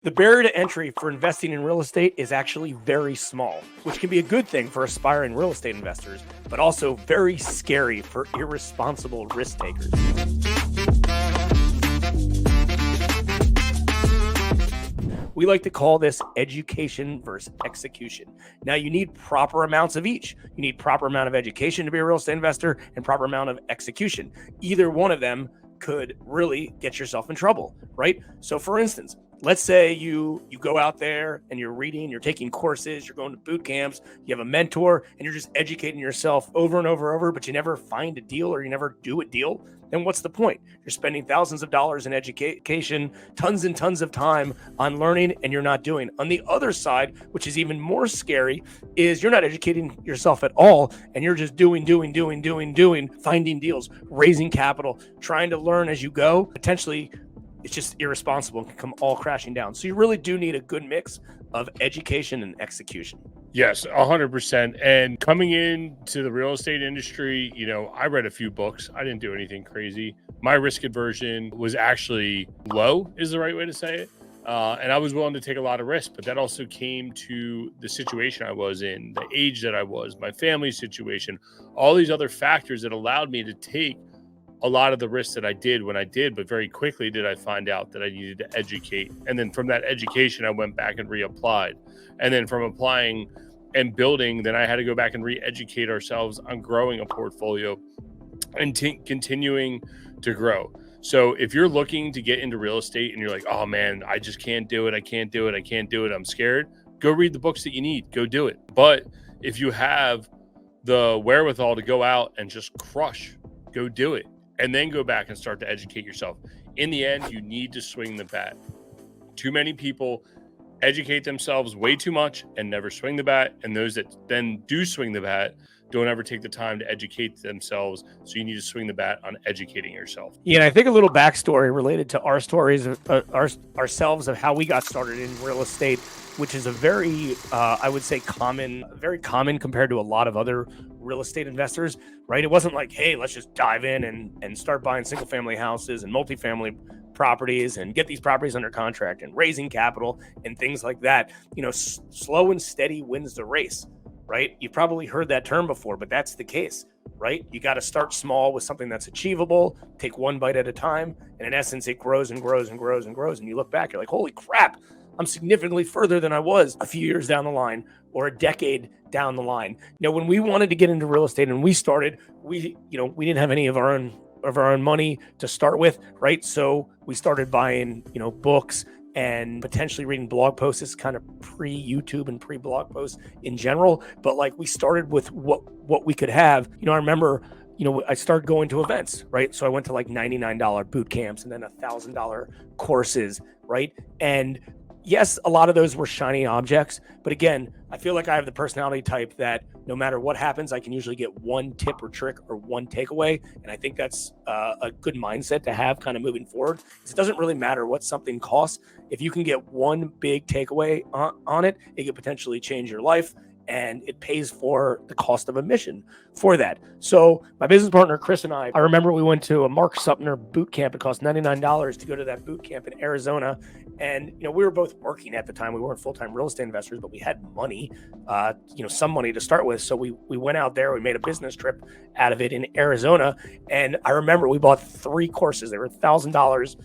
The barrier to entry for investing in real estate is actually very small, which can be a good thing for aspiring real estate investors, but also very scary for irresponsible risk takers. We like to call this education versus execution. Now, you need proper amounts of each. You need proper amount of education to be a real estate investor and proper amount of execution. Either one of them could really get yourself in trouble, right? So for instance, let's say you go out there and you're reading, you're taking courses, you're going to boot camps, you have a mentor, and you're just educating yourself over and over, but you never find a deal or you never do a deal. Then what's the point? You're spending thousands of dollars in education, tons and tons of time on learning, and you're not doing. On the other side, which is even more scary, is you're not educating yourself at all, and you're just doing, finding deals, raising capital, trying to learn as you go. Potentially, it's just irresponsible and can come all crashing down. So you really do need a good mix of education and execution. Yes, 100%. And coming into the real estate industry, I read a few books. I didn't do anything crazy. My risk aversion was actually low, is the right way to say it. And I was willing to take a lot of risk, but that also came to the situation I was in, the age that I was, my family situation, all these other factors that allowed me to take a lot of the risks that I did when I did, but very quickly did I find out that I needed to educate. And then from that education, I went back and reapplied. And then from applying and building, then I had to go back and re-educate ourselves on growing a portfolio and continuing to grow. So if you're looking to get into real estate and you're like, oh man, I just can't do it. I can't do it. I'm scared. Go read the books that you need. Go do it. But if you have the wherewithal to go out and just crush, go do it. And then go back and start to educate yourself. In the end, you need to swing the bat. Too many people educate themselves way too much and never swing the bat. And those that then do swing the bat don't ever take the time to educate themselves. So you need to swing the bat on educating yourself. Yeah, and I think a little backstory related to our stories, ourselves of how we got started in real estate, which is a very, I would say, very common compared to a lot of other real estate investors, right? It wasn't like, hey, let's just dive in and start buying single family houses and multifamily properties and get these properties under contract and raising capital and things like that. Slow and steady wins the race, right? You've probably heard that term before, but that's the case, right? You got to start small with something that's achievable, take one bite at a time. And in essence, it grows and grows and grows and grows. And you look back, you're like, holy crap, I'm significantly further than I was a few years down the line or a decade down the line. When we wanted to get into real estate and we started, we didn't have any of our own money to start with, right? So we started buying, books and potentially reading blog posts. It's kind of pre-YouTube and pre-blog posts in general. But like we started with what we could have. I remember, I started going to events, right? So I went to like $99 boot camps and then $1,000 courses, right? And yes, a lot of those were shiny objects. But again, I feel like I have the personality type that no matter what happens, I can usually get one tip or trick or one takeaway. And I think that's a good mindset to have kind of moving forward. It doesn't really matter what something costs. If you can get one big takeaway on it, it could potentially change your life. And it pays for the cost of admission for that. So my business partner, Chris, and I remember we went to a Mark Sumner boot camp. It cost $99 to go to that boot camp in Arizona. And, we were both working at the time. We weren't full-time real estate investors, but we had money, some money to start with. So we went out there, we made a business trip out of it in Arizona. And I remember we bought 3 courses. They were $1,000.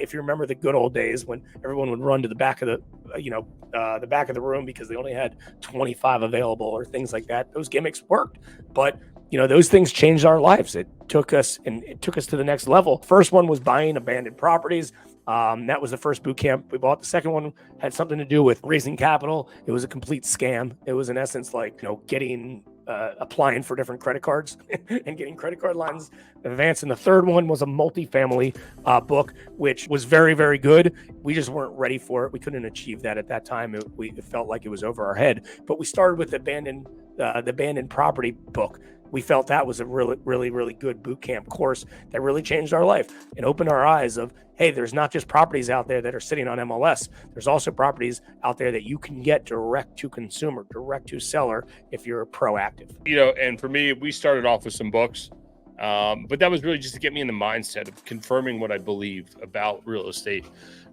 If you remember the good old days when everyone would run to the back of the back of the room because they only had 25 available or things like that. Those gimmicks worked, but those things changed our lives. It took us to the next level. First one was buying abandoned properties. That was the first boot camp we bought. The second one had something to do with raising capital. It was a complete scam. It was in essence like, getting applying for different credit cards and getting credit card lines advanced. And the third one was a multifamily book, which was very, very good. We just weren't ready for it. We couldn't achieve that at that time. It felt like it was over our head. But we started with the abandoned property book. We felt that was a really, really, really good boot camp course that really changed our life and opened our eyes of, hey, there's not just properties out there that are sitting on MLS. There's also properties out there that you can get direct to consumer, direct to seller if you're proactive. And for me, we started off with some books. But that was really just to get me in the mindset of confirming what I believed about real estate.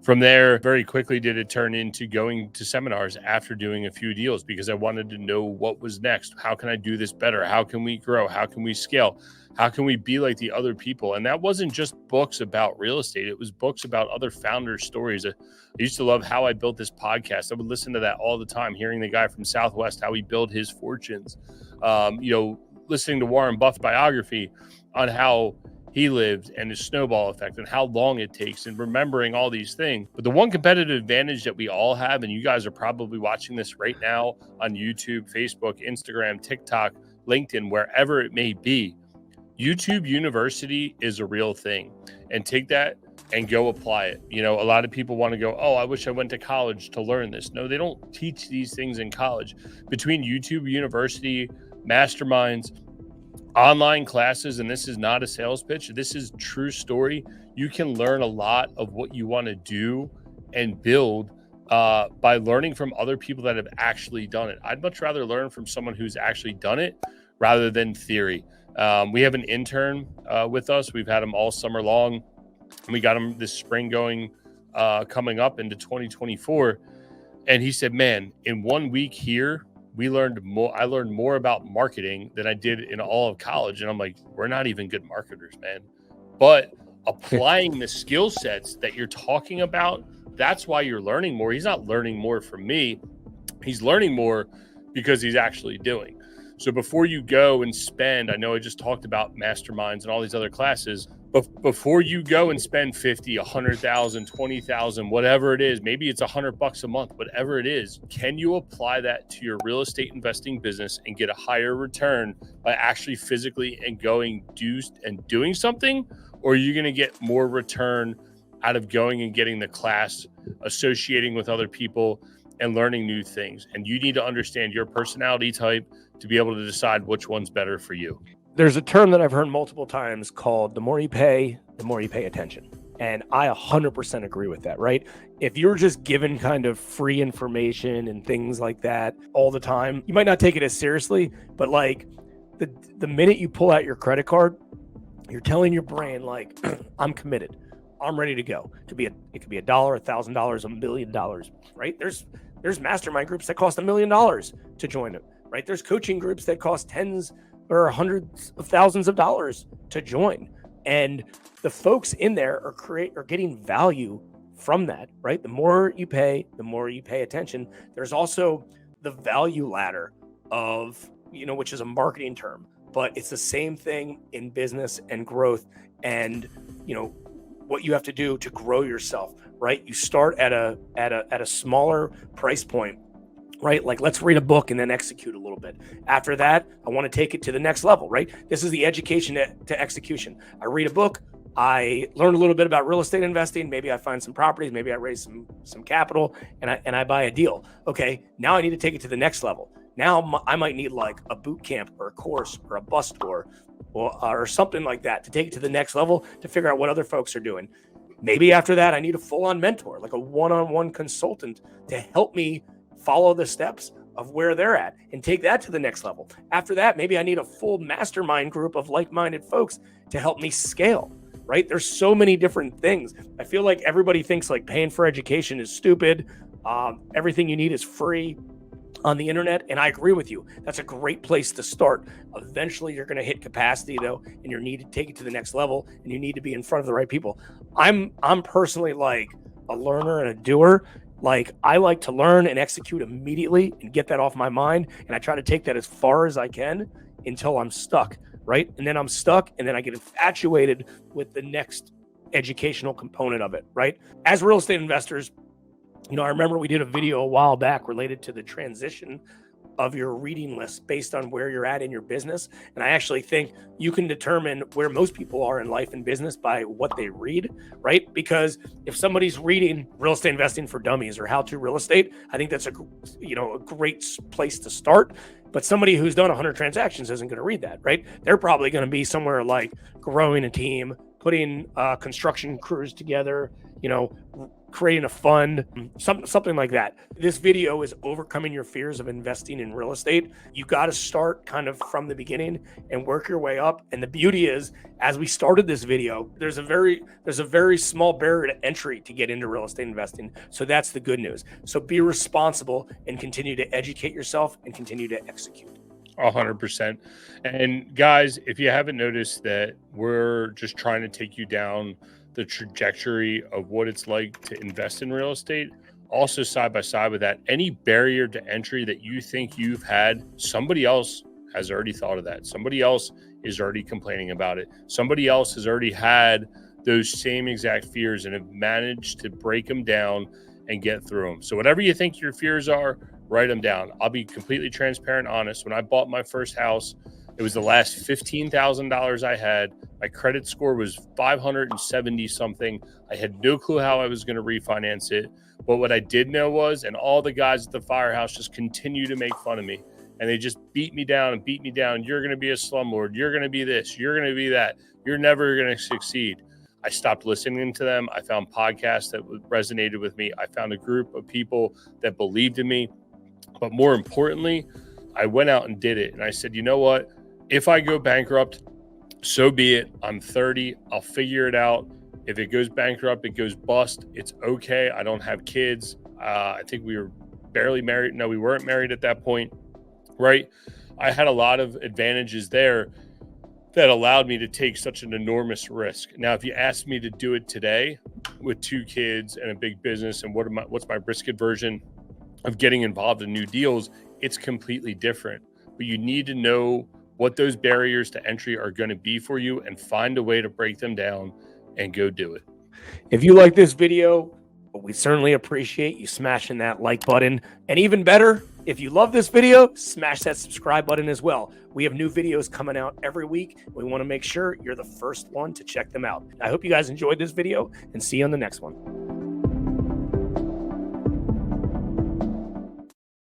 From there, very quickly did it turn into going to seminars after doing a few deals, because I wanted to know what was next. How can I do this better? How can we grow? How can we scale? How can we be like the other people? And that wasn't just books about real estate. It was books about other founders' stories. I used to love How I Built This Podcast. I would listen to that all the time, hearing the guy from Southwest, how he built his fortunes. Listening to Warren Buffett's biography on how he lived and his snowball effect and how long it takes, and remembering all these things. But the one competitive advantage that we all have, and you guys are probably watching this right now on YouTube, Facebook, Instagram, TikTok, LinkedIn, wherever it may be, YouTube University is a real thing. And take that and go apply it. A lot of people want to go, oh, I wish I went to college to learn this. No, they don't teach these things in college. Between YouTube University, masterminds, online classes, and this is not a sales pitch, this is true story, you can learn a lot of what you want to do and build by learning from other people that have actually done it. I'd much rather learn from someone who's actually done it rather than theory. We have an intern with us. We've had him all summer long. We got him this spring going, coming up into 2024. And he said, man, in 1 week here, I learned more about marketing than I did in all of college. And I'm like, we're not even good marketers, man. But applying the skill sets that you're talking about, that's why you're learning more. He's not learning more from me. He's learning more because he's actually doing. So before you go and spend, I know I just talked about masterminds and all these other classes, but before you go and spend 50, 100,000, 20,000, whatever it is, maybe it's $100 a month, whatever it is, can you apply that to your real estate investing business and get a higher return by actually physically and doing something? Or are you going to get more return out of going and getting the class, associating with other people, and learning new things? And you need to understand your personality type to be able to decide which one's better for you. There's a term that I've heard multiple times called the more you pay attention. And I 100% agree with that, right? If you're just given kind of free information and things like that all the time, you might not take it as seriously, but like the minute you pull out your credit card, you're telling your brain like, I'm committed. I'm ready to go. It could be $1, $1,000, $1 million, right? There's mastermind groups that cost $1 million to join it, right? There's coaching groups that cost tens or hundreds of thousands of dollars to join. And the folks in there are getting value from that, right? The more you pay attention. There's also the value ladder of, which is a marketing term, but it's the same thing in business and growth and, what you have to do to grow yourself, right? You start at a smaller price point, right? Like, let's read a book and then execute a little bit. After that, I want to take it to the next level, right? This is the education to execution. I read a book, I learn a little bit about real estate investing. Maybe I find some properties, maybe I raise some capital and I buy a deal. Okay, now I need to take it to the next level. Now I might need like a boot camp or a course or a bus tour or something like that to take it to the next level to figure out what other folks are doing. Maybe after that, I need a full-on mentor, like a one-on-one consultant to help me follow the steps of where they're at and take that to the next level. After that, maybe I need a full mastermind group of like-minded folks to help me scale, right? There's so many different things. I feel like everybody thinks like paying for education is stupid. Everything you need is free on the internet. And I agree with you. That's a great place to start. Eventually you're going to hit capacity though, and you need to take it to the next level and you need to be in front of the right people. I'm personally like a learner and a doer. Like, I like to learn and execute immediately and get that off my mind. And I try to take that as far as I can until I'm stuck, right? And then I'm stuck and then I get infatuated with the next educational component of it, right? As real estate investors, I remember we did a video a while back related to the transition of your reading list based on where you're at in your business. And I actually think you can determine where most people are in life and business by what they read, right? Because if somebody's reading Real Estate Investing for Dummies or How to Real Estate, I think that's a great place to start. But somebody who's done 100 transactions isn't going to read that, right? They're probably going to be somewhere like growing a team, putting construction crews together, creating a fund, something like that. This video is overcoming your fears of investing in real estate. You got to start kind of from the beginning and work your way up. And the beauty is, as we started this video, there's a very small barrier to entry to get into real estate investing. So that's the good news. So be responsible and continue to educate yourself and continue to execute. 100%. And guys, if you haven't noticed that we're just trying to take you down the trajectory of what it's like to invest in real estate, also side by side with that, any barrier to entry that you think you've had, somebody else has already thought of that. Somebody else is already complaining about it. Somebody else has already had those same exact fears and have managed to break them down and get through them. So whatever you think your fears are, write them down. I'll be completely transparent, honest. When I bought my first house, it was the last $15,000 I had. My credit score was 570 something. I had no clue how I was going to refinance it. But what I did know was, and all the guys at the firehouse just continue to make fun of me. And they just beat me down and beat me down. You're going to be a slumlord. You're going to be this. You're going to be that. You're never going to succeed. I stopped listening to them. I found podcasts that resonated with me. I found a group of people that believed in me. But more importantly, I went out and did it. And I said, you know what? If I go bankrupt, so be it. I'm 30. I'll figure it out. If it goes bankrupt, it goes bust. It's okay. I don't have kids. I think we were barely married. No, we weren't married at that point, right? I had a lot of advantages there that allowed me to take such an enormous risk. Now, if you asked me to do it today with 2 kids and a big business and what's my risk aversion of getting involved in new deals, it's completely different. But you need to know what those barriers to entry are going to be for you and find a way to break them down and go do it. If you like this video, we certainly appreciate you smashing that like button. And even better, if you love this video, smash that subscribe button as well. We have new videos coming out every week. We want to make sure you're the first one to check them out. I hope you guys enjoyed this video and see you on the next one.